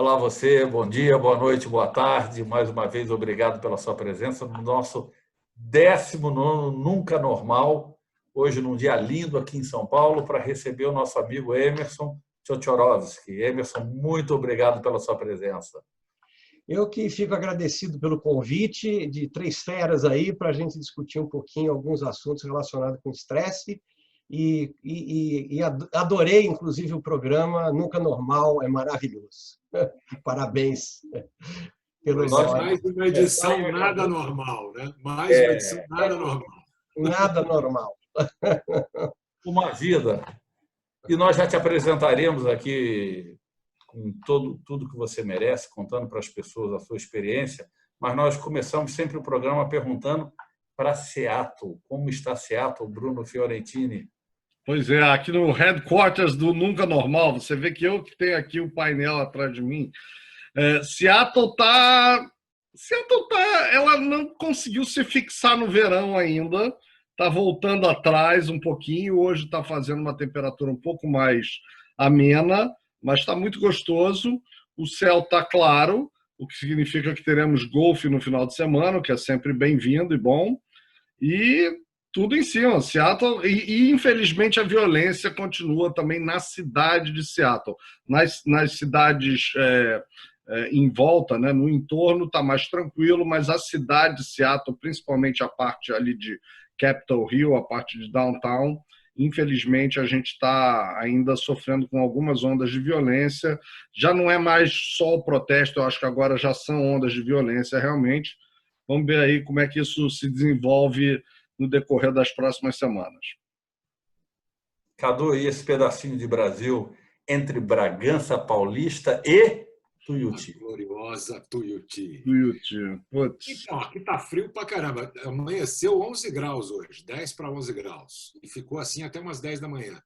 Olá você, bom dia, boa noite, boa tarde. Mais uma vez, obrigado pela sua presença no nosso 19º Nunca Normal. Hoje, num dia lindo aqui em São Paulo, para receber o nosso amigo Emerson Tchotchorovski. Emerson, muito obrigado pela sua presença. Eu que fico agradecido pelo convite de três feras aí para a gente discutir um pouquinho alguns assuntos relacionados com estresse e adorei, inclusive, o programa Nunca Normal, é maravilhoso. Parabéns pelo nome. Mais uma edição nada normal, né? Mais uma edição nada normal. Nada normal. Uma vida. E nós já te apresentaremos aqui com tudo que você merece, contando para as pessoas a sua experiência, mas nós começamos sempre o programa perguntando para Seattle. Como está Seattle, Bruno Fiorentini? Pois é, aqui no headquarters do Nunca Normal, você vê que eu que tenho aqui o painel atrás de mim. Seattle tá, ela não conseguiu se fixar no verão ainda, está voltando atrás um pouquinho, hoje está fazendo uma temperatura um pouco mais amena, mas está muito gostoso, o céu está claro, o que significa que teremos golfe no final de semana, o que é sempre bem-vindo e bom, e tudo em cima, Seattle, e infelizmente a violência continua também na cidade de Seattle, nas cidades em volta, né, no entorno está mais tranquilo, mas a cidade de Seattle, principalmente a parte ali de Capitol Hill, a parte de downtown, infelizmente a gente está ainda sofrendo com algumas ondas de violência. Já não é mais só o protesto, eu acho que agora já são ondas de violência realmente. Vamos ver aí como é que isso se desenvolve no decorrer das próximas semanas. Cadu, e esse pedacinho de Brasil entre Bragança Paulista e Tuiuti? A gloriosa Tuiuti. Putz. Então, aqui tá frio pra caramba. Amanheceu 11 graus hoje, 10 para 11 graus. E ficou assim até umas 10 da manhã.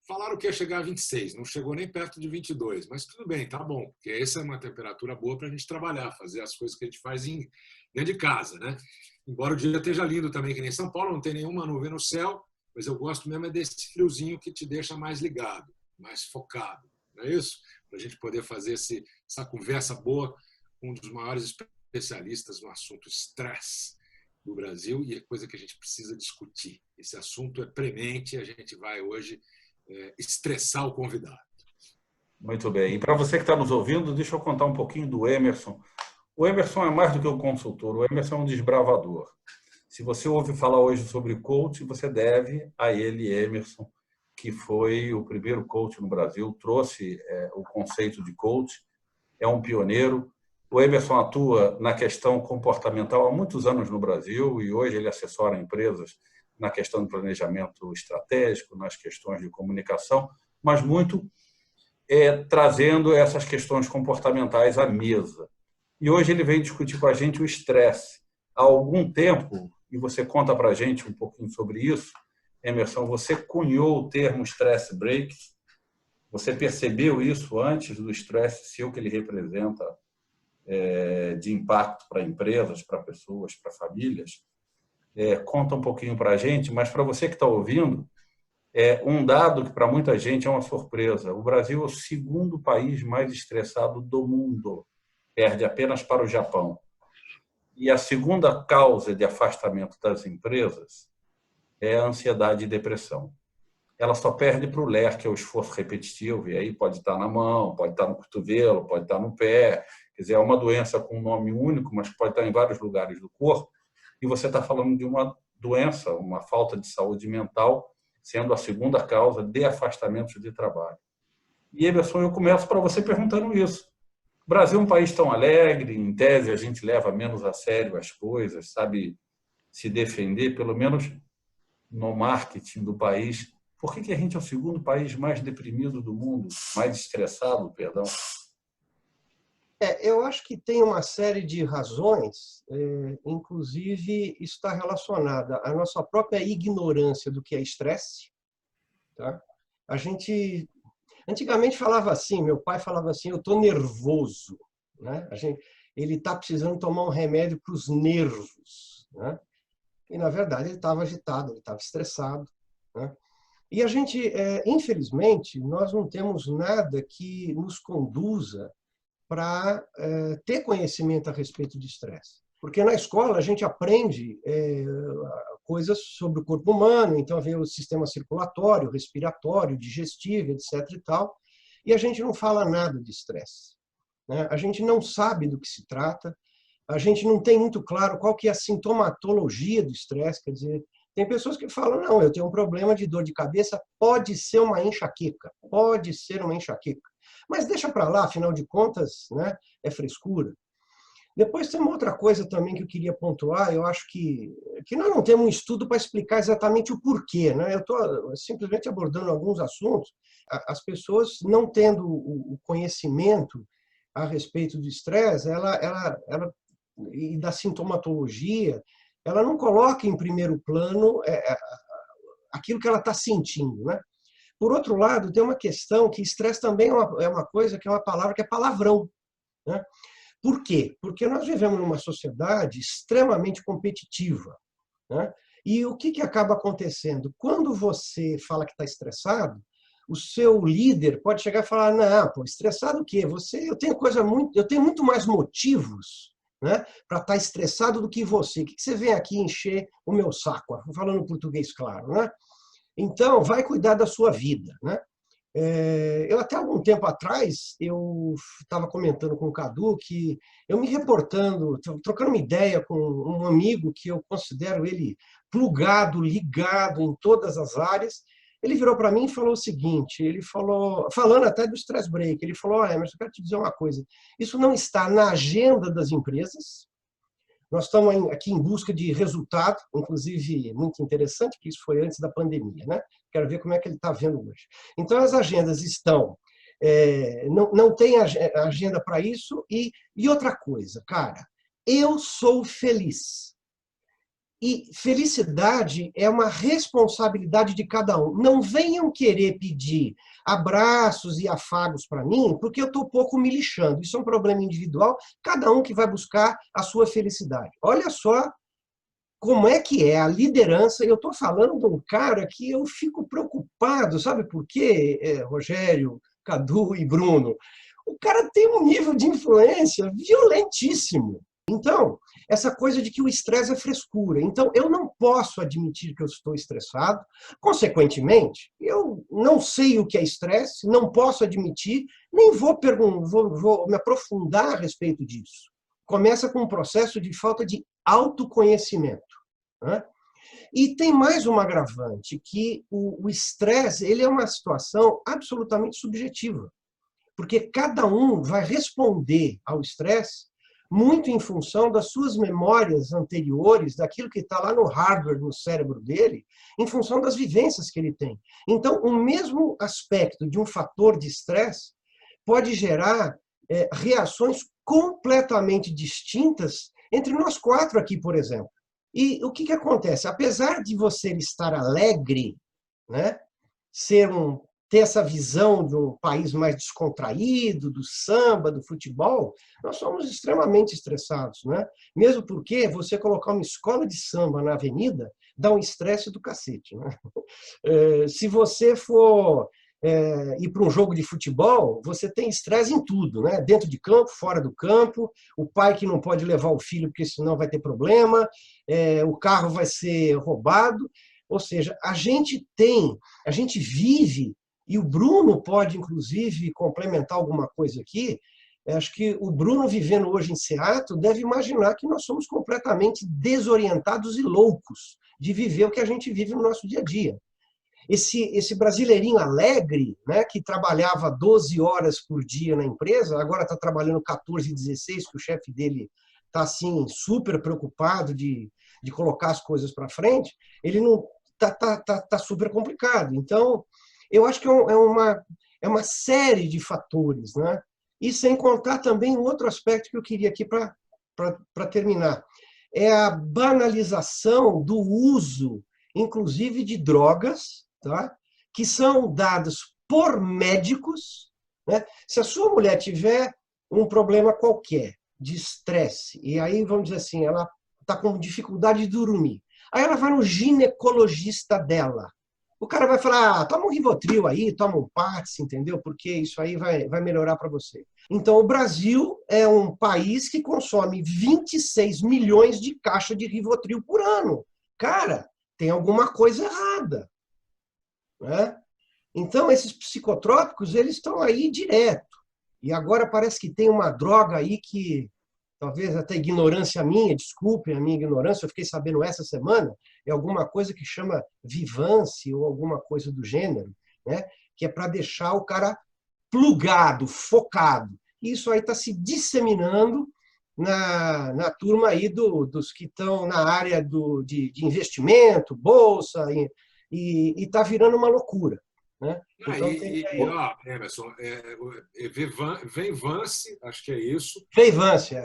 Falaram que ia chegar a 26, não chegou nem perto de 22, mas tudo bem, tá bom, porque essa é uma temperatura boa para a gente trabalhar, fazer as coisas que a gente faz dentro de casa, né? Embora o dia esteja lindo também, que nem São Paulo, não tem nenhuma nuvem no céu, mas eu gosto mesmo é desse friozinho que te deixa mais ligado, mais focado, não é isso? Para a gente poder fazer essa conversa boa com um dos maiores especialistas no assunto estresse do Brasil, e é coisa que a gente precisa discutir. Esse assunto é premente e a gente vai hoje estressar o convidado. Muito bem. E para você que está nos ouvindo, deixa eu contar um pouquinho do Emerson. O Emerson é mais do que um consultor, o Emerson é um desbravador. Se você ouve falar hoje sobre coach, você deve a ele, Emerson, que foi o primeiro coach no Brasil, trouxe o conceito de coach, é um pioneiro. O Emerson atua na questão comportamental há muitos anos no Brasil e hoje ele assessora empresas na questão do planejamento estratégico, nas questões de comunicação, mas muito trazendo essas questões comportamentais à mesa. E hoje ele vem discutir com a gente o estresse. Há algum tempo, e você conta para a gente um pouquinho sobre isso, Emerson, você cunhou o termo stress break. Você percebeu isso antes do estresse ser o que ele representa de impacto para empresas, para pessoas, para famílias? Conta um pouquinho para a gente, mas para você que está ouvindo, um dado que para muita gente é uma surpresa. O Brasil é o segundo país mais estressado do mundo, perde apenas para o Japão. E a segunda causa de afastamento das empresas é a ansiedade e depressão. Ela só perde para o LER, que é o esforço repetitivo, e aí pode estar na mão, pode estar no cotovelo, pode estar no pé. Quer dizer, é uma doença com um nome único, mas pode estar em vários lugares do corpo. E você está falando de uma doença, uma falta de saúde mental, sendo a segunda causa de afastamento de trabalho. E, Emerson, eu começo para você perguntando isso. O Brasil é um país tão alegre, em tese a gente leva menos a sério as coisas, sabe se defender, pelo menos no marketing do país. Por que a gente é o segundo país mais deprimido do mundo, mais estressado, perdão? Eu acho que tem uma série de razões, inclusive isso está relacionada à nossa própria ignorância do que é estresse. Tá? A gente antigamente falava assim, meu pai falava assim, eu estou nervoso. Né? Ele está precisando tomar um remédio para os nervos. Né? E, na verdade, ele estava agitado, ele estava estressado. Né? E a gente, infelizmente, nós não temos nada que nos conduza para ter conhecimento a respeito de estresse. Porque na escola a gente aprende coisas sobre o corpo humano, então vem o sistema circulatório, respiratório, digestivo, etc. e tal, e a gente não fala nada de estresse, né? A gente não sabe do que se trata, a gente não tem muito claro qual que é a sintomatologia do estresse, quer dizer, tem pessoas que falam, não, eu tenho um problema de dor de cabeça, pode ser uma enxaqueca, pode ser uma enxaqueca. Mas deixa para lá, afinal de contas, né, é frescura. Depois tem uma outra coisa também que eu queria pontuar, eu acho que nós não temos um estudo para explicar exatamente o porquê, né? Eu estou simplesmente abordando alguns assuntos. As pessoas não tendo o conhecimento a respeito do estresse, e da sintomatologia, ela não coloca em primeiro plano aquilo que ela está sentindo, né? Por outro lado, tem uma questão que estresse também é uma coisa que é uma palavra que é palavrão, né? Por quê? Porque nós vivemos numa sociedade extremamente competitiva, né? E o que acaba acontecendo? Quando você fala que está estressado, o seu líder pode chegar e falar, não, pô, estressado o quê? Eu tenho muito mais motivos, né, para estar estressado do que você. O que você vem aqui encher o meu saco? Falando português claro, né? Então, vai cuidar da sua vida, né? Eu até algum tempo atrás, eu estava comentando com o Cadu que eu me reportando, trocando uma ideia com um amigo que eu considero ele plugado, ligado em todas as áreas, ele virou para mim e falou o seguinte, ele falou, falando até do stress break, ele falou, mas eu quero te dizer uma coisa, isso não está na agenda das empresas, nós estamos aqui em busca de resultado, inclusive muito interessante, que isso foi antes da pandemia, né? Quero ver como é que ele está vendo hoje. Então, as agendas estão... não tem agenda para isso. E outra coisa, cara, eu sou feliz. E felicidade é uma responsabilidade de cada um. Não venham querer pedir abraços e afagos para mim, porque eu estou pouco me lixando. Isso é um problema individual, cada um que vai buscar a sua felicidade. Olha só como é que é a liderança. Eu estou falando de um cara que eu fico preocupado, sabe por quê, Rogério, Cadu e Bruno? O cara tem um nível de influência violentíssimo. Então, essa coisa de que o estresse é frescura. Então, eu não posso admitir que eu estou estressado. Consequentemente, eu não sei o que é estresse, não posso admitir, nem vou me aprofundar a respeito disso. Começa com um processo de falta de autoconhecimento, né? E tem mais um agravante, que o estresse ele é uma situação absolutamente subjetiva, porque cada um vai responder ao estresse muito em função das suas memórias anteriores, daquilo que está lá no hardware, no cérebro dele, em função das vivências que ele tem. Então, o mesmo aspecto de um fator de estresse pode gerar reações completamente distintas entre nós quatro aqui, por exemplo. E o que acontece? Apesar de você estar alegre, né, ter essa visão de um país mais descontraído, do samba, do futebol, nós somos extremamente estressados, né? Mesmo porque você colocar uma escola de samba na avenida dá um estresse do cacete, né? Se você for ir para um jogo de futebol, você tem estresse em tudo, né? Dentro de campo, fora do campo, o pai que não pode levar o filho porque senão vai ter problema, o carro vai ser roubado. Ou seja, a gente vive, e o Bruno pode, inclusive, complementar alguma coisa aqui. Acho que o Bruno, vivendo hoje em Seattle, deve imaginar que nós somos completamente desorientados e loucos de viver o que a gente vive no nosso dia a dia. Esse brasileirinho alegre, né, que trabalhava 12 horas por dia na empresa, agora está trabalhando 14, 16, que o chefe dele está assim, super preocupado de colocar as coisas para frente, ele não está super complicado. Então, eu acho que é uma série de fatores, né? E sem contar também um outro aspecto que eu queria aqui para terminar. É a banalização do uso, inclusive, de drogas, tá? Que são dadas por médicos, né? Se a sua mulher tiver um problema qualquer de estresse, e aí, vamos dizer assim, ela está com dificuldade de dormir, aí ela vai no ginecologista dela. O cara vai falar, toma um Rivotril aí, toma um Pax, entendeu? Porque isso aí vai melhorar para você. Então, o Brasil é um país que consome 26 milhões de caixas de Rivotril por ano. Cara, tem alguma coisa errada, né? Então, esses psicotrópicos, eles estão aí direto. E agora parece que tem uma droga aí que, talvez até ignorância minha, desculpem a minha ignorância, eu fiquei sabendo essa semana, é alguma coisa que chama Vivance ou alguma coisa do gênero, né? Que é para deixar o cara plugado, focado. E isso aí está se disseminando na turma aí dos que estão na área de investimento, bolsa, e está virando uma loucura. Né? Então, Emerson, vem Vance, acho que é isso. Vem Vance,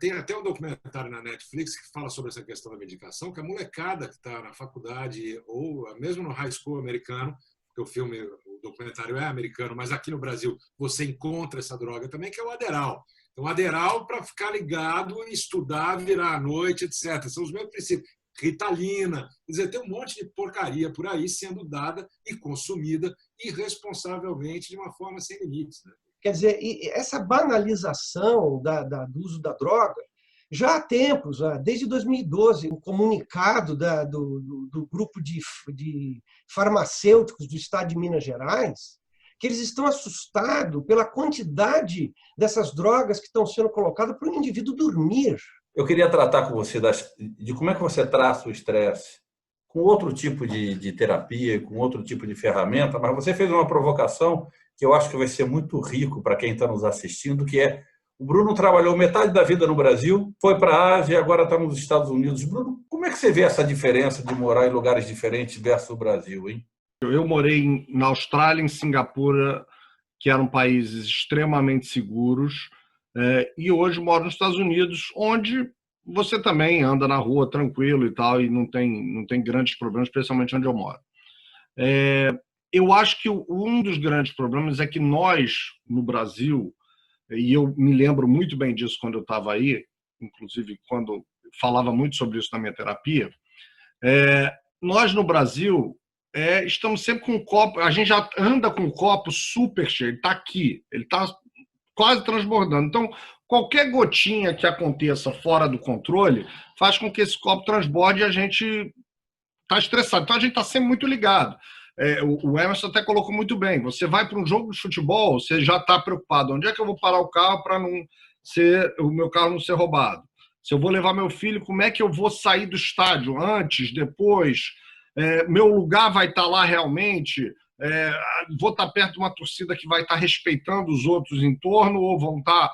tem até um documentário na Netflix que fala sobre essa questão da medicação, que a molecada que está na faculdade ou mesmo no high school americano, porque o documentário é americano, mas aqui no Brasil você encontra essa droga também, que é o Adderall. Então, Adderall para ficar ligado, estudar, virar à noite, etc. São os mesmos princípios. Ritalina, quer dizer, tem um monte de porcaria por aí sendo dada e consumida irresponsavelmente de uma forma sem limites. Né? Quer dizer, essa banalização do uso da droga, já há tempos, desde 2012, um comunicado do grupo de farmacêuticos do estado de Minas Gerais, que eles estão assustados pela quantidade dessas drogas que estão sendo colocadas para o indivíduo dormir. Eu queria tratar com você de como é que você traça o estresse com outro tipo de terapia, com outro tipo de ferramenta, mas você fez uma provocação que eu acho que vai ser muito rico para quem está nos assistindo, que é o Bruno trabalhou metade da vida no Brasil, foi para a Ásia e agora está nos Estados Unidos. Bruno, como é que você vê essa diferença de morar em lugares diferentes versus o Brasil, hein? Eu morei na Austrália, em Singapura, que eram países extremamente seguros, e hoje moro nos Estados Unidos, onde você também anda na rua tranquilo e tal, e não tem grandes problemas, especialmente onde eu moro. Eu acho que um dos grandes problemas é que nós, no Brasil, e eu me lembro muito bem disso quando eu estava aí, inclusive quando falava muito sobre isso na minha terapia, nós no Brasil estamos sempre com um copo, a gente já anda com um copo super cheio, ele está aqui, ele está quase transbordando. Então, qualquer gotinha que aconteça fora do controle faz com que esse copo transborde e a gente está estressado. Então, a gente está sempre muito ligado. O Emerson até colocou muito bem. Você vai para um jogo de futebol, você já está preocupado. Onde é que eu vou parar o carro para o meu carro não ser roubado? Se eu vou levar meu filho, como é que eu vou sair do estádio? Antes, depois? Meu lugar vai estar lá realmente? Vou estar perto de uma torcida que vai estar respeitando os outros em torno ou vão estar,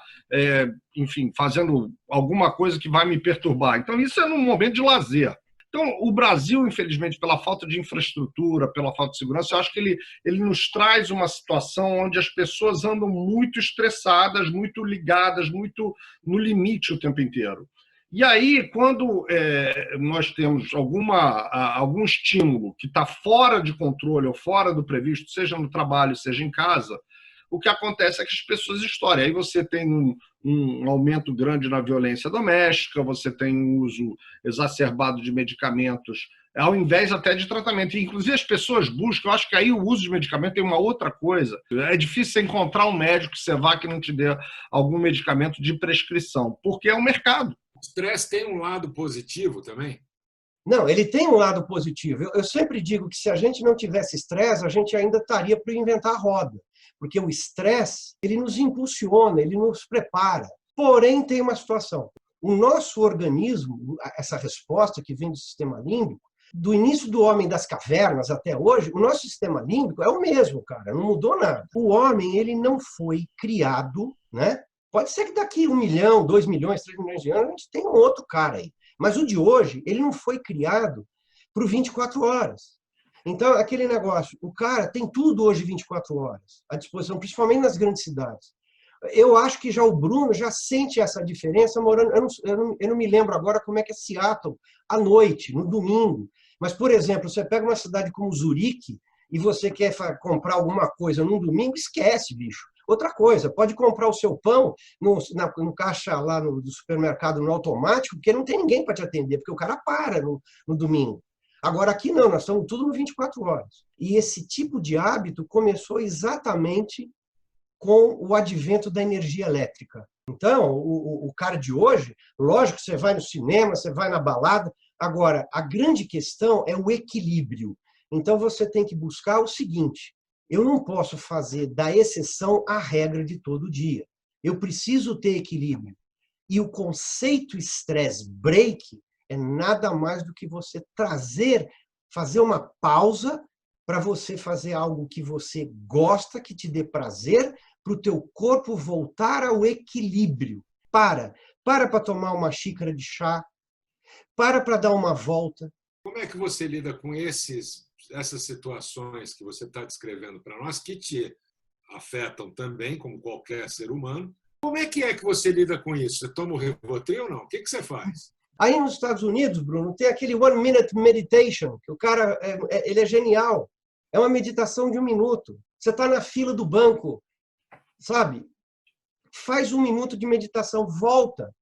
enfim, fazendo alguma coisa que vai me perturbar? Então, isso é num momento de lazer. Então, o Brasil, infelizmente, pela falta de infraestrutura, pela falta de segurança, eu acho que ele nos traz uma situação onde as pessoas andam muito estressadas, muito ligadas, muito no limite o tempo inteiro. E aí, quando nós temos algum estímulo que está fora de controle ou fora do previsto, seja no trabalho, seja em casa, o que acontece é que as pessoas estouram. Aí você tem um aumento grande na violência doméstica, você tem um uso exacerbado de medicamentos, ao invés até de tratamento. E, inclusive, as pessoas buscam, eu acho que aí o uso de medicamento tem uma outra coisa. É difícil você encontrar um médico que você vá que não te dê algum medicamento de prescrição, porque é um mercado. O estresse tem um lado positivo também? Não, ele tem um lado positivo. Eu sempre digo que se a gente não tivesse estresse, a gente ainda estaria para inventar a roda. Porque o estresse, ele nos impulsiona, ele nos prepara. Porém, tem uma situação. O nosso organismo, essa resposta que vem do sistema límbico, do início do homem das cavernas até hoje, o nosso sistema límbico é o mesmo, cara, não mudou nada. O homem, ele não foi criado, né? Pode ser que daqui 1 milhão, 2 milhões, 3 milhões de anos, a gente tenha um outro cara aí. Mas o de hoje, ele não foi criado para 24 horas. Então, aquele negócio, o cara tem tudo hoje 24 horas à disposição, principalmente nas grandes cidades. Eu acho que já o Bruno já sente essa diferença morando... Eu não me lembro agora como é que é Seattle à noite, no domingo. Mas, por exemplo, você pega uma cidade como Zurique e você quer comprar alguma coisa num domingo, esquece, bicho. Outra coisa, pode comprar o seu pão no caixa lá do supermercado no automático, porque não tem ninguém para te atender, porque o cara para no domingo. Agora, aqui não, nós estamos tudo no 24 horas. E esse tipo de hábito começou exatamente com o advento da energia elétrica. Então, o cara de hoje, lógico que você vai no cinema, você vai na balada. Agora, a grande questão é o equilíbrio. Então, você tem que buscar o seguinte: eu não posso fazer da exceção a regra de todo dia. Eu preciso ter equilíbrio. E o conceito stress break é nada mais do que você fazer uma pausa para você fazer algo que você gosta, que te dê prazer, para o teu corpo voltar ao equilíbrio. Para tomar uma xícara de chá, para dar uma volta. Como é que você lida com essas situações que você está descrevendo para nós, que te afetam também, como qualquer ser humano? Como é que você lida com isso? Você toma o Rivotril ou não? O que você faz? Aí nos Estados Unidos, Bruno, tem aquele One Minute Meditation, que o cara ele é genial. É uma meditação de 1 minuto. Você está na fila do banco, sabe? Faz 1 minuto de meditação, volta.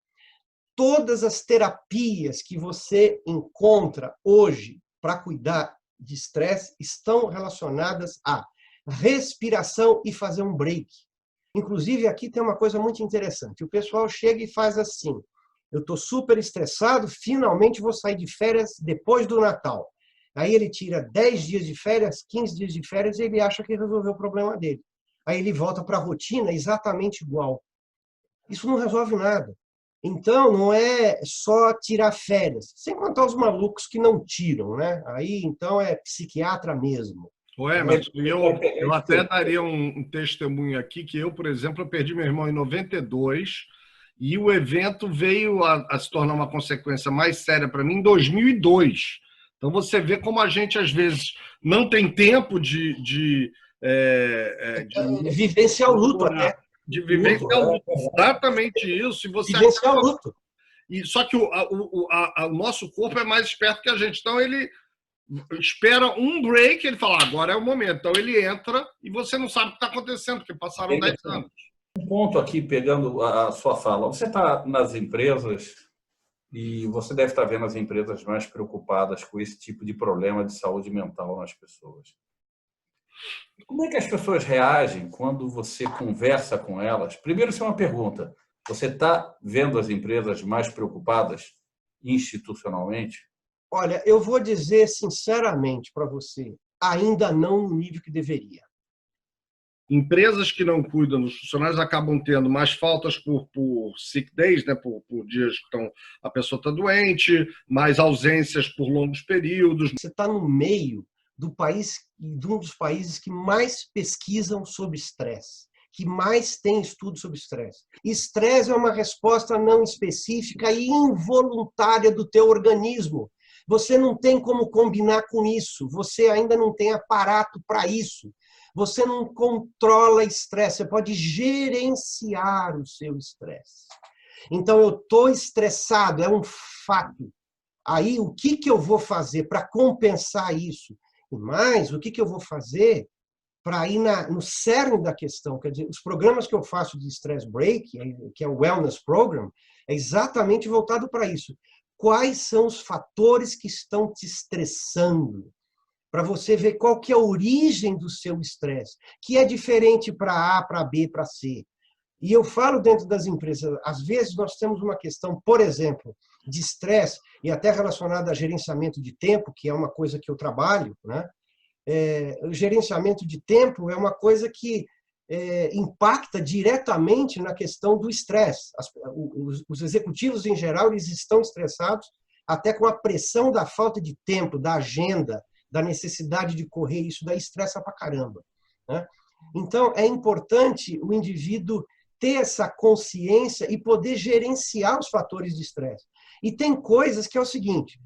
Todas as terapias que você encontra hoje para cuidar de estresse estão relacionadas a respiração e fazer um break. Inclusive, aqui tem uma coisa muito interessante. O pessoal chega e faz assim: eu estou super estressado, finalmente vou sair de férias depois do Natal. Aí ele tira 10 dias de férias, 15 dias de férias, e ele acha que resolveu o problema dele. Aí ele volta para a rotina exatamente igual. Isso não resolve nada. Então, não é só tirar férias, sem contar os malucos que não tiram, né? Aí, então, é psiquiatra mesmo. Mas eu até daria um testemunho aqui, que eu, por exemplo, eu perdi meu irmão em 92, e o evento veio a se tornar uma consequência mais séria para mim em 2002. Então, você vê como a gente, às vezes, não tem tempo de vivenciar o luto até. De vivenciar o luto. Exatamente isso. E você vivenciar o luto. Só que o nosso corpo é mais esperto que a gente. Então, ele espera um break, ele fala, agora é o momento. Então, ele entra e você não sabe o que está acontecendo, porque passaram 10 anos. Um ponto aqui, pegando a sua fala. Você está nas empresas e você deve estar vendo as empresas mais preocupadas com esse tipo de problema de saúde mental nas pessoas. Como é que as pessoas reagem quando você conversa com elas? Primeiro, isso é uma pergunta. Você está vendo as empresas mais preocupadas institucionalmente? Olha, eu vou dizer sinceramente para você, ainda não no nível que deveria. Empresas que não cuidam dos funcionários acabam tendo mais faltas por sick days, né? por dias que a pessoa está doente, mais ausências por longos períodos. Você está no meio do país, de um dos países que mais pesquisam sobre estresse, que mais tem estudo sobre estresse. Estresse é uma resposta não específica e involuntária do teu organismo. Você não tem como combinar com isso, você ainda não tem aparato para isso. Você não controla estresse, você pode gerenciar o seu estresse. Então, eu estou estressado, é um fato. Aí, o que eu vou fazer para compensar isso? E mais, o que eu vou fazer para ir no cerne da questão? Quer dizer, os programas que eu faço de Stress Break, que é o Wellness Program, é exatamente voltado para isso. Quais são os fatores que estão te estressando? Para você ver qual que é a origem do seu estresse, que é diferente para A, para B, para C. E eu falo dentro das empresas, às vezes nós temos uma questão, por exemplo, de estresse, e até relacionada a gerenciamento de tempo, que é uma coisa que eu trabalho, né? O gerenciamento de tempo é uma coisa que impacta diretamente na questão do estresse. Os executivos, em geral, eles estão estressados até com a pressão da falta de tempo, da agenda, da necessidade de correr, isso daí estressa pra caramba, né? Então, é importante o indivíduo ter essa consciência e poder gerenciar os fatores de estresse. E tem coisas que é o seguinte,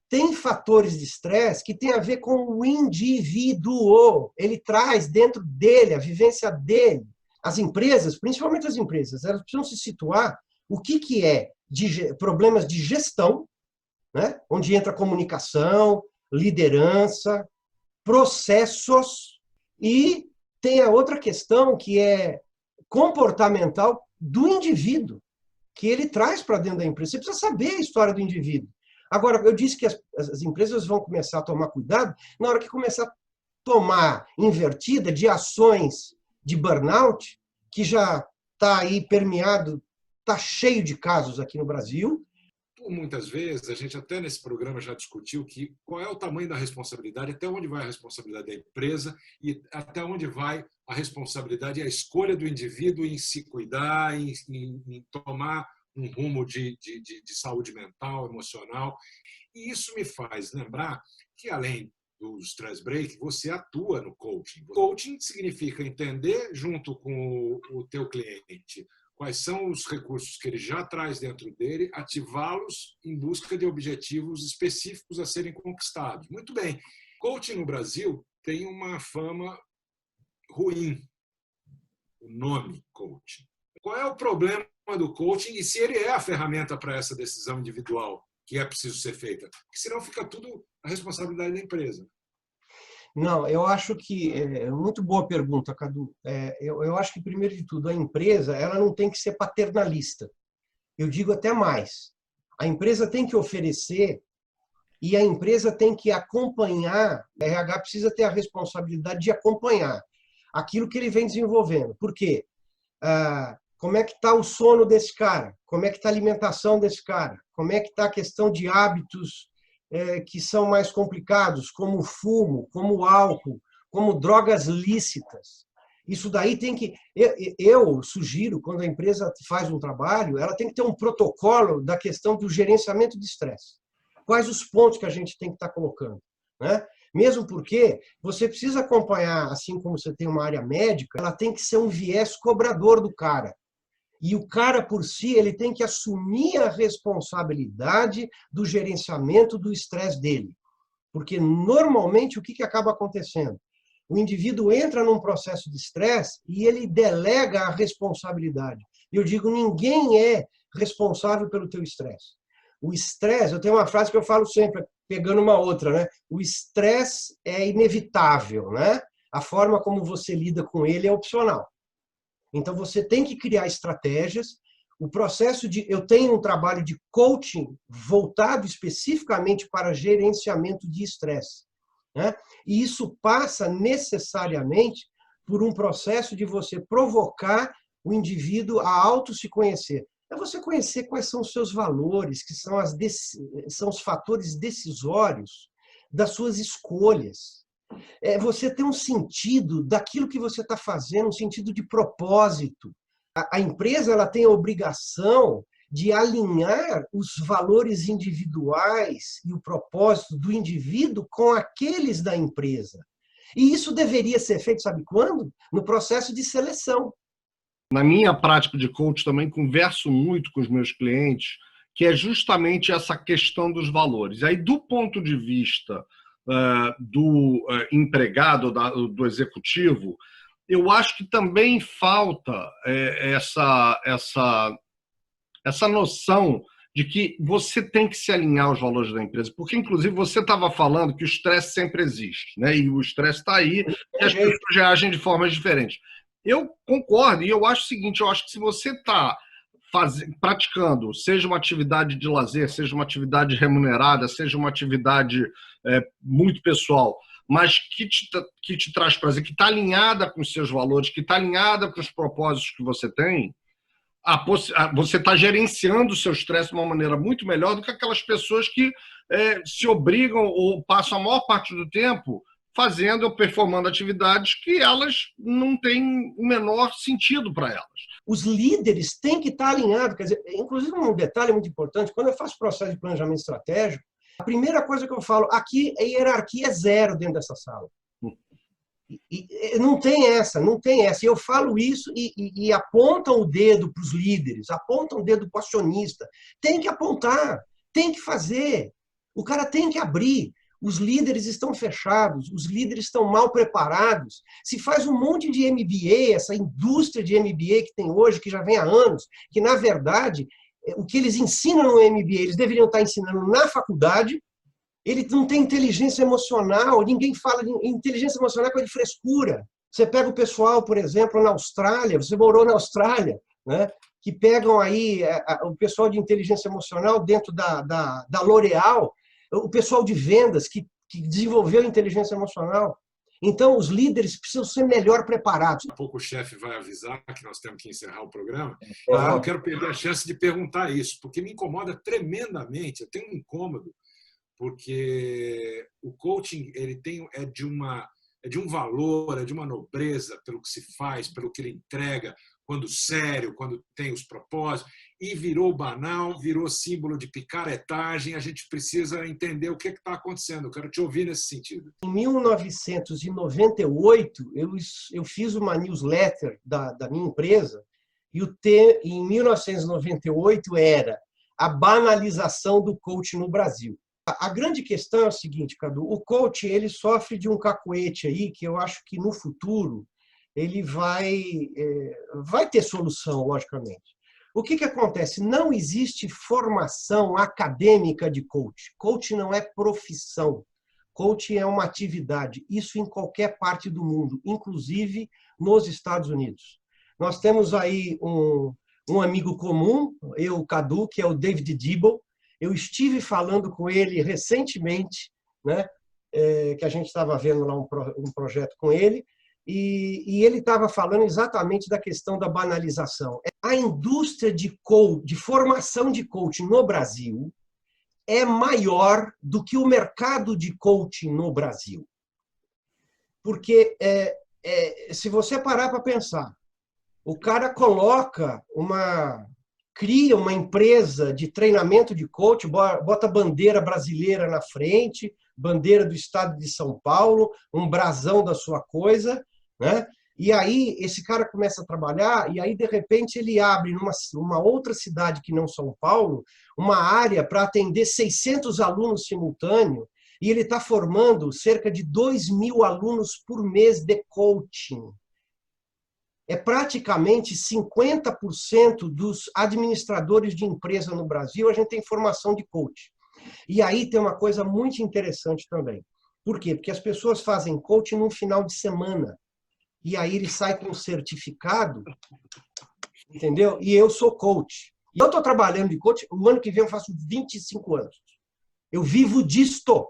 tem fatores de estresse que tem a ver com o indivíduo, ele traz dentro dele, a vivência dele. As empresas, principalmente as empresas, elas precisam se situar o que é problemas de gestão, né? Onde entra comunicação, liderança, processos, e tem a outra questão que é comportamental do indivíduo, que ele traz para dentro da empresa. Você precisa saber a história do indivíduo. Agora, eu disse que as empresas vão começar a tomar cuidado na hora que começar a tomar invertida de ações de burnout, que já está aí permeado, está cheio de casos aqui no Brasil. Muitas vezes, a gente até nesse programa já discutiu qual é o tamanho da responsabilidade, até onde vai a responsabilidade da empresa e até onde vai a responsabilidade e a escolha do indivíduo em se cuidar, em tomar um rumo de saúde mental, emocional. E isso me faz lembrar que, além do stress break, você atua no coaching. Coaching significa entender, junto com o teu cliente, quais são os recursos que ele já traz dentro dele, ativá-los em busca de objetivos específicos a serem conquistados. Muito bem. Coaching no Brasil tem uma fama ruim, o nome coaching. Qual é o problema do coaching e se ele é a ferramenta para essa decisão individual que é preciso ser feita? Porque senão fica tudo a responsabilidade da empresa. Não, eu acho que é muito boa pergunta, Cadu. Eu acho que, primeiro de tudo, a empresa ela não tem que ser paternalista. Eu digo até mais. A empresa tem que oferecer e a empresa tem que acompanhar. A RH precisa ter a responsabilidade de acompanhar aquilo que ele vem desenvolvendo. Por quê? Como é que está o sono desse cara? Como é que está a alimentação desse cara? Como é que está a questão de hábitos que são mais complicados, como o fumo, como o álcool, como drogas lícitas. Isso daí tem que... Eu sugiro, quando a empresa faz um trabalho, ela tem que ter um protocolo da questão do gerenciamento de estresse. Quais os pontos que a gente tem que estar colocando, né? Mesmo porque você precisa acompanhar, assim como você tem uma área médica, ela tem que ser um viés cobrador do cara. E o cara, por si, ele tem que assumir a responsabilidade do gerenciamento do estresse dele. Porque, normalmente, o que acaba acontecendo? O indivíduo entra num processo de estresse e ele delega a responsabilidade. Eu digo, ninguém é responsável pelo teu estresse. O estresse, eu tenho uma frase que eu falo sempre, pegando uma outra, né? O estresse é inevitável, né? A forma como você lida com ele é opcional. Então, você tem que criar estratégias. O processo de... Eu tenho um trabalho de coaching voltado especificamente para gerenciamento de estresse, né? E isso passa necessariamente por um processo de você provocar o indivíduo a auto se conhecer. É você conhecer quais são os seus valores, que são, são os fatores decisórios das suas escolhas. É você ter um sentido daquilo que você está fazendo, um sentido de propósito. A empresa ela tem a obrigação de alinhar os valores individuais e o propósito do indivíduo com aqueles da empresa. E isso deveria ser feito, sabe quando? No processo de seleção. Na minha prática de coach também converso muito com os meus clientes, que é justamente essa questão dos valores. Aí, do ponto de vista do empregado, do executivo, eu acho que também falta essa noção de que você tem que se alinhar aos valores da empresa. Porque, inclusive, você estava falando que o estresse sempre existe, né? E o estresse está aí e as pessoas reagem de formas diferentes. Eu concordo e eu acho o seguinte, eu acho que se você está praticando, seja uma atividade de lazer, seja uma atividade remunerada, seja uma atividade muito pessoal, mas que te traz prazer, que está alinhada com os seus valores, que está alinhada com os propósitos que você tem, você está gerenciando o seu estresse de uma maneira muito melhor do que aquelas pessoas que se obrigam ou passam a maior parte do tempo fazendo ou performando atividades que elas não têm o menor sentido para elas. Os líderes têm que estar alinhados. Quer dizer, inclusive, um detalhe muito importante, quando eu faço processo de planejamento estratégico, a primeira coisa que eu falo, aqui a hierarquia é zero dentro dessa sala. E não tem essa, não tem essa. E eu falo isso e apontam o dedo para os líderes, apontam o dedo para o acionista. Tem que apontar, tem que fazer. O cara tem que abrir. Os líderes estão fechados, os líderes estão mal preparados. Se faz um monte de MBA, essa indústria de MBA que tem hoje, que já vem há anos, que, na verdade, o que eles ensinam no MBA, eles deveriam estar ensinando na faculdade. Ele não tem inteligência emocional, ninguém fala de inteligência emocional, é coisa de frescura. Você pega o pessoal, por exemplo, na Austrália, você morou na Austrália, né? Que pegam aí o pessoal de inteligência emocional dentro da L'Oréal. o pessoal de vendas que desenvolveu inteligência emocional. Então, os líderes precisam ser melhor preparados. Daqui a pouco o chefe vai avisar que nós temos que encerrar o programa. Tá. Eu não quero perder a chance de perguntar isso, porque me incomoda tremendamente. Eu tenho um incômodo, porque o coaching é de um valor, é de uma nobreza pelo que se faz, pelo que ele entrega, quando sério, quando tem os propósitos, e virou banal, virou símbolo de picaretagem. A gente precisa entender o que está acontecendo. Eu quero te ouvir nesse sentido. Em 1998, eu fiz uma newsletter da minha empresa, e em 1998 era a banalização do coaching no Brasil. A grande questão é o seguinte, Cadu, o coaching ele sofre de um cacoete aí que eu acho que no futuro ele vai ter solução, logicamente. O que acontece? Não existe formação acadêmica de coach. Coach não é profissão. Coach é uma atividade. Isso em qualquer parte do mundo, inclusive nos Estados Unidos. Nós temos aí um amigo comum, o Cadu, que é o David Dibble. Eu estive falando com ele recentemente, né, que a gente estava vendo lá um projeto com ele, e ele estava falando exatamente da questão da banalização. A indústria de formação de coaching no Brasil é maior do que o mercado de coaching no Brasil. Porque se você parar para pensar, o cara cria uma empresa de treinamento de coach, bota bandeira brasileira na frente, bandeira do estado de São Paulo, um brasão da sua coisa, né? E aí esse cara começa a trabalhar e aí de repente ele abre numa outra cidade que não São Paulo, uma área para atender 600 alunos simultâneos, e ele está formando cerca de 2.000 alunos por mês de coaching. É praticamente 50% dos administradores de empresa no Brasil, a gente tem formação de coach. E aí tem uma coisa muito interessante também. Por quê? Porque as pessoas fazem coaching no final de semana. E aí ele sai com um certificado, entendeu? E eu sou coach. E eu estou trabalhando de coach, o ano que vem eu faço 25 anos. Eu vivo disto.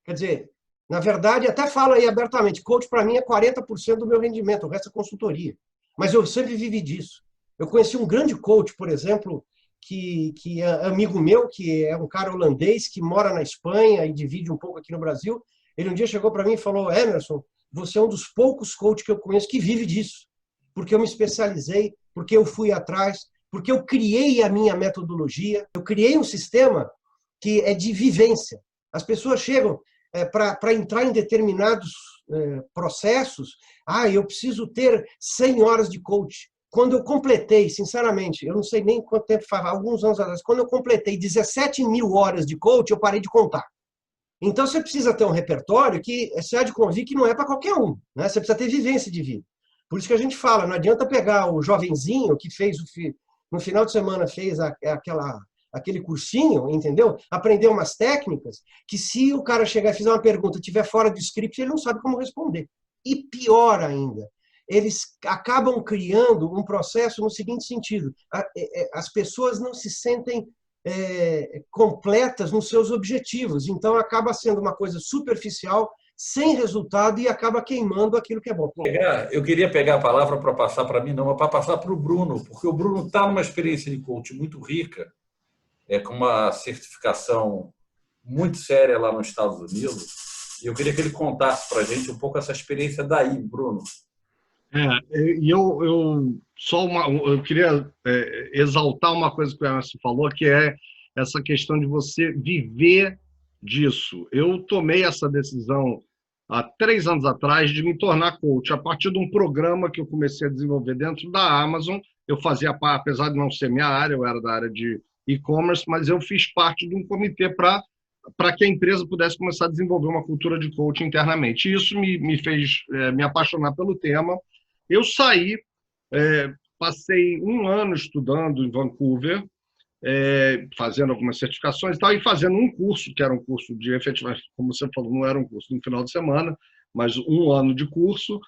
Quer dizer, na verdade, até falo aí abertamente, coach para mim é 40% do meu rendimento, o resto é consultoria. Mas eu sempre vivi disso. Eu conheci um grande coach, por exemplo, que é amigo meu, que é um cara holandês, que mora na Espanha e divide um pouco aqui no Brasil. Ele um dia chegou para mim e falou, Emerson, você é um dos poucos coaches que eu conheço que vive disso. Porque eu me especializei, porque eu fui atrás, porque eu criei a minha metodologia, eu criei um sistema que é de vivência. As pessoas chegam para entrar em determinados processos, eu preciso ter 100 horas de coach. Quando eu completei, sinceramente, eu não sei nem quanto tempo faz, alguns anos atrás, quando eu completei 17.000 horas de coach, eu parei de contar. Então, você precisa ter um repertório que você há de convir que não é para qualquer um, né? Você precisa ter vivência de vida. Por isso que a gente fala, não adianta pegar o jovenzinho que fez no final de semana fez aquele cursinho, entendeu? Aprender umas técnicas que se o cara chegar e fizer uma pergunta, estiver fora do script, ele não sabe como responder. E pior ainda, eles acabam criando um processo no seguinte sentido, as pessoas não se sentem completas nos seus objetivos, então acaba sendo uma coisa superficial, sem resultado e acaba queimando aquilo que é bom. Eu queria pegar a palavra para passar para mim, não, mas para passar para o Bruno, porque o Bruno está numa experiência de coaching muito rica, com uma certificação muito séria lá nos Estados Unidos, e eu queria que ele contasse para a gente um pouco essa experiência daí, Bruno. Eu queria exaltar uma coisa que o Emerson falou, que é essa questão de você viver disso. Eu tomei essa decisão há 3 anos atrás de me tornar coach, a partir de um programa que eu comecei a desenvolver dentro da Amazon. Eu fazia parte, apesar de não ser minha área, eu era da área de e-commerce, mas eu fiz parte de um comitê para que a empresa pudesse começar a desenvolver uma cultura de coaching internamente. Isso me fez me apaixonar pelo tema. Eu saí, passei 1 ano estudando em Vancouver, fazendo algumas certificações e tal, e fazendo um curso, que era um curso de efetivamente, como você falou, não era um curso no final de semana, mas 1 ano de curso,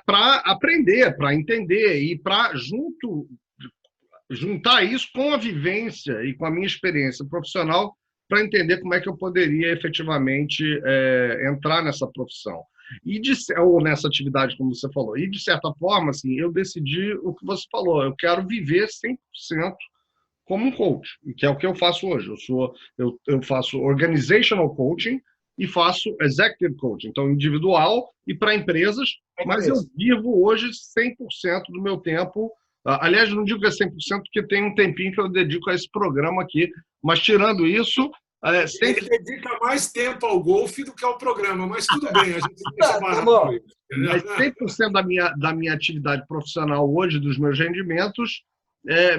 para aprender, para entender e para juntar isso com a vivência e com a minha experiência profissional, para entender como é que eu poderia efetivamente entrar nessa profissão. Ou nessa atividade, como você falou. E, de certa forma, assim, eu decidi o que você falou. Eu quero viver 100% como um coach, que é o que eu faço hoje. Eu faço organizational coaching e faço executive coaching, então individual e para empresas, mas eu vivo hoje 100% do meu tempo. Aliás, não digo que é 100% porque tem um tempinho que eu dedico a esse programa aqui, mas tirando isso... Ele dedica mais tempo ao golfe do que ao programa, mas tudo bem, a gente deixa barato isso. Mas 100% da minha atividade profissional hoje, dos meus rendimentos,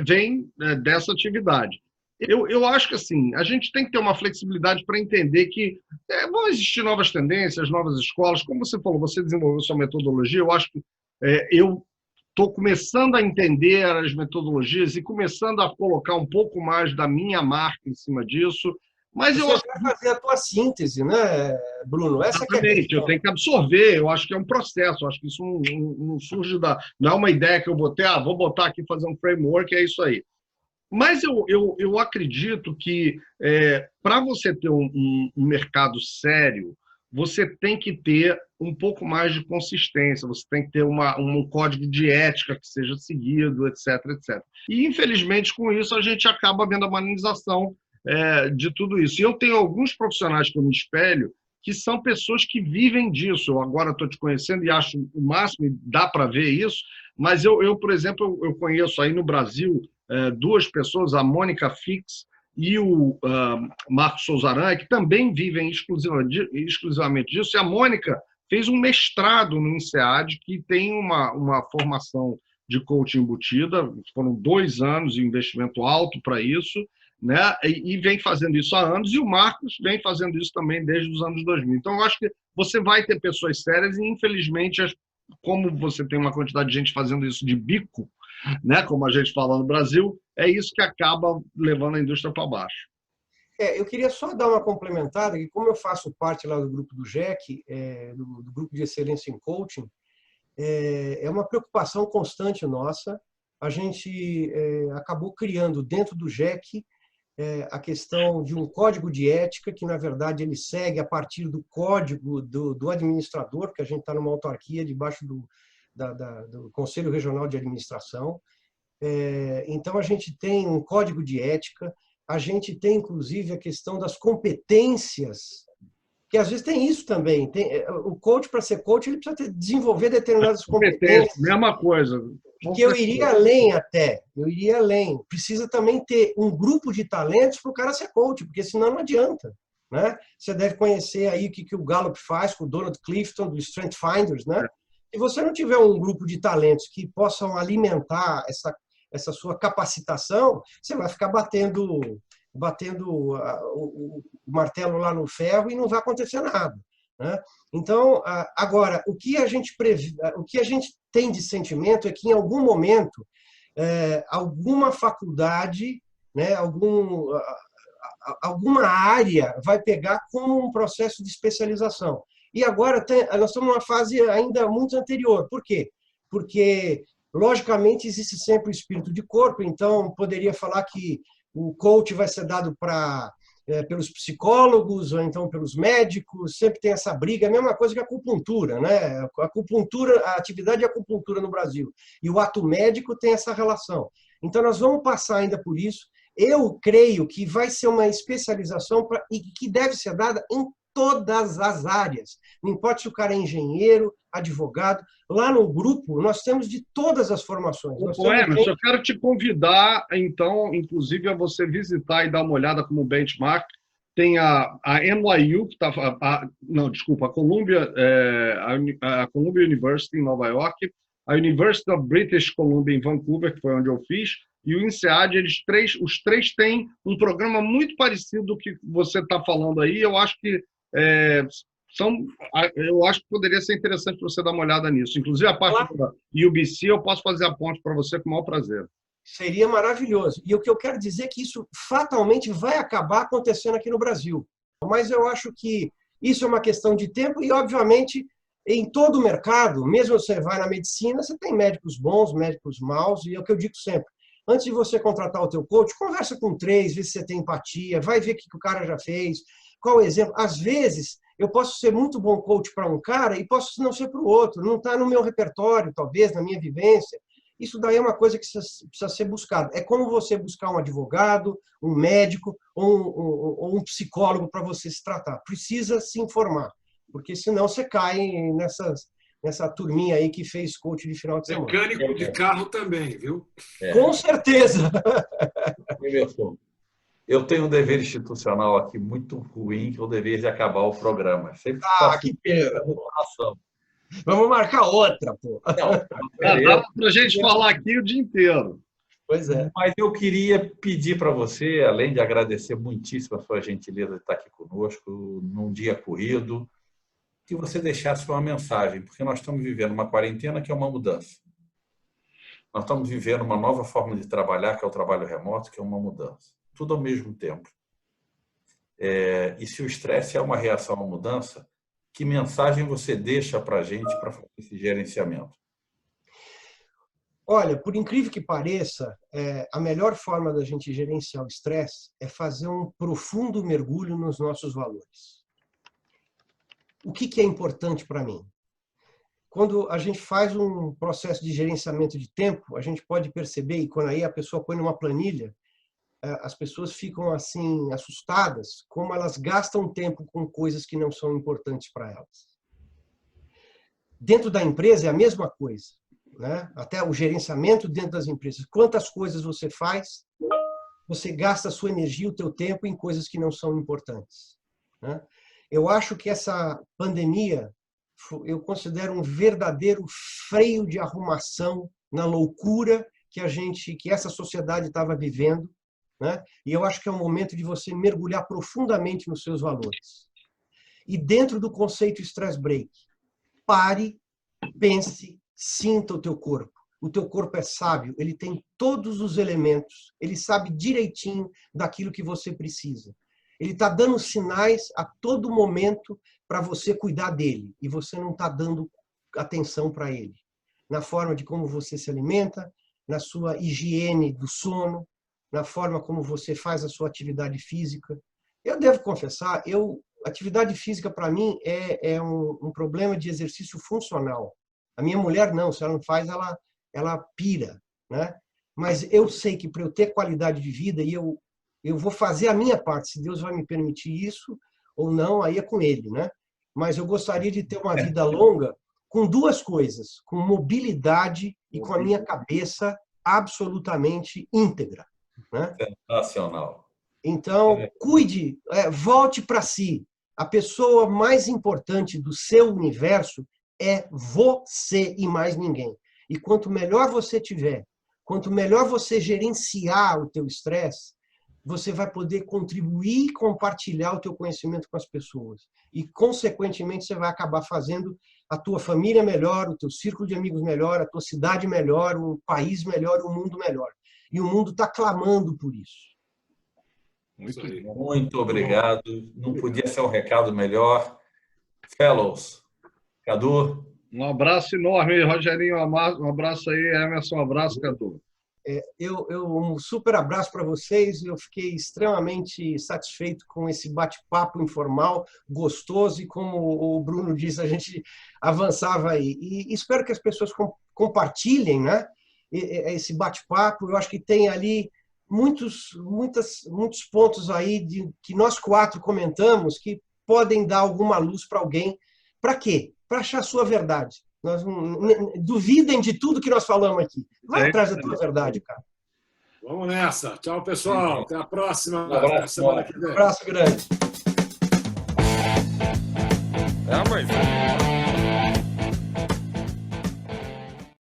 vem dessa atividade. Eu acho que assim, a gente tem que ter uma flexibilidade para entender que vão existir novas tendências, novas escolas. Como você falou, você desenvolveu sua metodologia, eu acho que eu estou começando a entender as metodologias e começando a colocar um pouco mais da minha marca em cima disso. Mas você vai fazer a tua síntese, né, Bruno? Essa que é a questão. Eu tenho que absorver, eu acho que é um processo, eu acho que isso não surge não é uma ideia que eu botei, vou botar aqui, fazer um framework, é isso aí. Mas eu acredito que para você ter um mercado sério, você tem que ter um pouco mais de consistência, você tem que ter um código de ética que seja seguido, etc, etc. E, infelizmente, com isso, a gente acaba vendo a banalização de tudo isso. E eu tenho alguns profissionais que eu me espelho que são pessoas que vivem disso. Eu agora estou te conhecendo e acho o máximo, e dá para ver isso, mas eu, por exemplo, eu conheço aí no Brasil duas pessoas, a Mônica Fix e o Marcos Souza Aranha, que também vivem exclusivamente disso. E a Mônica fez um mestrado no INSEAD, que tem uma formação de coaching embutida, foram 2 anos de investimento alto para isso, né? E vem fazendo isso há anos, e o Marcos vem fazendo isso também desde os anos 2000. Então, eu acho que você vai ter pessoas sérias e, infelizmente, como você tem uma quantidade de gente fazendo isso de bico, né? Como a gente fala no Brasil, é isso que acaba levando a indústria para baixo. Eu queria só dar uma complementada, que como eu faço parte lá do grupo do GEC, do Grupo de Excelência em Coaching, é uma preocupação constante nossa. A gente acabou criando dentro do GEC a questão de um código de ética, que, na verdade, ele segue a partir do código do administrador, porque a gente está numa autarquia debaixo do Conselho Regional de Administração. Então, a gente tem um código de ética, a gente tem, inclusive, a questão das competências, que às vezes tem isso também. O coach, para ser coach, ele precisa desenvolver determinadas competências. Mesma coisa. Que eu iria além até, Precisa também ter um grupo de talentos para o cara ser coach, porque senão não adianta, né? Você deve conhecer aí o que o Gallup faz com o Donald Clifton, do Strength Finders, né? Se você não tiver um grupo de talentos que possam alimentar essa sua capacitação, você vai ficar batendo o martelo lá no ferro e não vai acontecer nada, né? Então, agora, o que a gente tem de sentimento é que, em algum momento, alguma faculdade, né, alguma área vai pegar como um processo de especialização. E agora nós estamos numa fase ainda muito anterior. Por quê? Porque, logicamente, existe sempre o espírito de corpo, então poderia falar que o coach vai ser dado pelos psicólogos ou então pelos médicos, sempre tem essa briga, a mesma coisa que a acupuntura, né? A atividade de acupuntura no Brasil e o ato médico tem essa relação. Então nós vamos passar ainda por isso. Eu creio que vai ser uma especialização e que deve ser dada em todas as áreas. Não importa se o cara é engenheiro, advogado. Lá no grupo, nós temos de todas as formações. Emerson, eu quero te convidar, então, inclusive, a você visitar e dar uma olhada como benchmark. Tem a NYU, que está... a Columbia, a Columbia University, em Nova York, a University of British Columbia, em Vancouver, que foi onde eu fiz, e o INSEAD, os três têm um programa muito parecido do que você está falando aí. Eu acho que poderia ser interessante você dar uma olhada nisso. Inclusive, a parte da UBC, eu posso fazer a ponte para você com o maior prazer. Seria maravilhoso. E o que eu quero dizer é que isso fatalmente vai acabar acontecendo aqui no Brasil. Mas eu acho que isso é uma questão de tempo e, obviamente, em todo o mercado, mesmo você vai na medicina, você tem médicos bons, médicos maus, e é o que eu digo sempre. Antes de você contratar o teu coach, conversa com 3, vê se você tem empatia, vai ver o que o cara já fez, qual o exemplo. Às vezes, eu posso ser muito bom coach para um cara e posso não ser para o outro. Não está no meu repertório, talvez, na minha vivência. Isso daí é uma coisa que precisa ser buscada. É como você buscar um advogado, um médico ou um psicólogo para você se tratar. Precisa se informar, porque senão você cai nessa turminha aí que fez coach de final de semana. Mecânico de carro também, viu? Com certeza. Emerson, eu tenho um dever institucional aqui muito ruim, que é o dever de acabar o programa. Sempre faço Que pena. informação. Vamos marcar outra, pô. Não, Dá para a gente falar aqui o dia inteiro. Pois é. mas eu queria pedir para você, além de agradecer muitíssimo a sua gentileza de estar aqui conosco num dia corrido, que você deixasse uma mensagem, porque nós estamos vivendo uma quarentena que é uma mudança. Nós estamos vivendo uma nova forma de trabalhar, que é o trabalho remoto, que é uma mudança. Tudo ao mesmo tempo. E se o estresse é uma reação à mudança, que mensagem você deixa para a gente para fazer esse gerenciamento? Olha, por incrível que pareça, a melhor forma da gente gerenciar o estresse é fazer um profundo mergulho nos nossos valores. O que é importante para mim? Quando a gente faz um processo de gerenciamento de tempo, a gente pode perceber, e quando aí a pessoa põe numa planilha, as pessoas ficam assim assustadas como elas gastam tempo com coisas que não são importantes para elas. Dentro da empresa é a mesma coisa, né? Até o gerenciamento dentro das empresas. Quantas coisas você faz, você gasta a sua energia, o teu tempo em coisas que não são importantes, né? Eu acho que essa pandemia, eu considero um verdadeiro freio de arrumação na loucura que essa sociedade estava vivendo, né? E eu acho que é um momento de você mergulhar profundamente nos seus valores. E dentro do conceito stress break, pare, pense, sinta o teu corpo. O teu corpo é sábio, ele tem todos os elementos, ele sabe direitinho daquilo que você precisa. Ele está dando sinais a todo momento para você cuidar dele, e você não está dando atenção para ele. Na forma de como você se alimenta, na sua higiene do sono, na forma como você faz a sua atividade física. Eu devo confessar, atividade física para mim é um problema de exercício funcional. A minha mulher não, se ela não faz, ela pira, né? Mas eu sei que para eu ter qualidade de vida, e eu vou fazer a minha parte, se Deus vai me permitir isso ou não, aí é com ele, né? Mas eu gostaria de ter uma vida longa com duas coisas, com mobilidade e com a minha cabeça absolutamente íntegra, né? Sensacional. Então, cuide, volte para si. A pessoa mais importante do seu universo é você e mais ninguém. E quanto melhor você tiver, quanto melhor você gerenciar o teu estresse, você vai poder contribuir e compartilhar o teu conhecimento com as pessoas. E, consequentemente, você vai acabar fazendo a tua família melhor, o teu círculo de amigos melhor, a tua cidade melhor, o país melhor, o mundo melhor. E o mundo está clamando por isso. Muito obrigado. Não podia ser um recado melhor. Fellows, Cadu. Um abraço enorme, Rogerinho. Um abraço aí, Emerson. Um abraço, Cadu. Um super abraço para vocês. Eu fiquei extremamente satisfeito com esse bate-papo informal, gostoso, e como o Bruno disse, a gente avançava aí. E espero que as pessoas compartilhem, né, esse bate-papo. Eu acho que tem ali muitos pontos aí que nós 4 comentamos que podem dar alguma luz para alguém. Para quê? Para achar a sua verdade. Duvidem de tudo que nós falamos aqui. Vai atrás da tua verdade, cara. Vamos nessa. Tchau, pessoal. Até a próxima. Um abraço, Até semana que vem. Um abraço grande.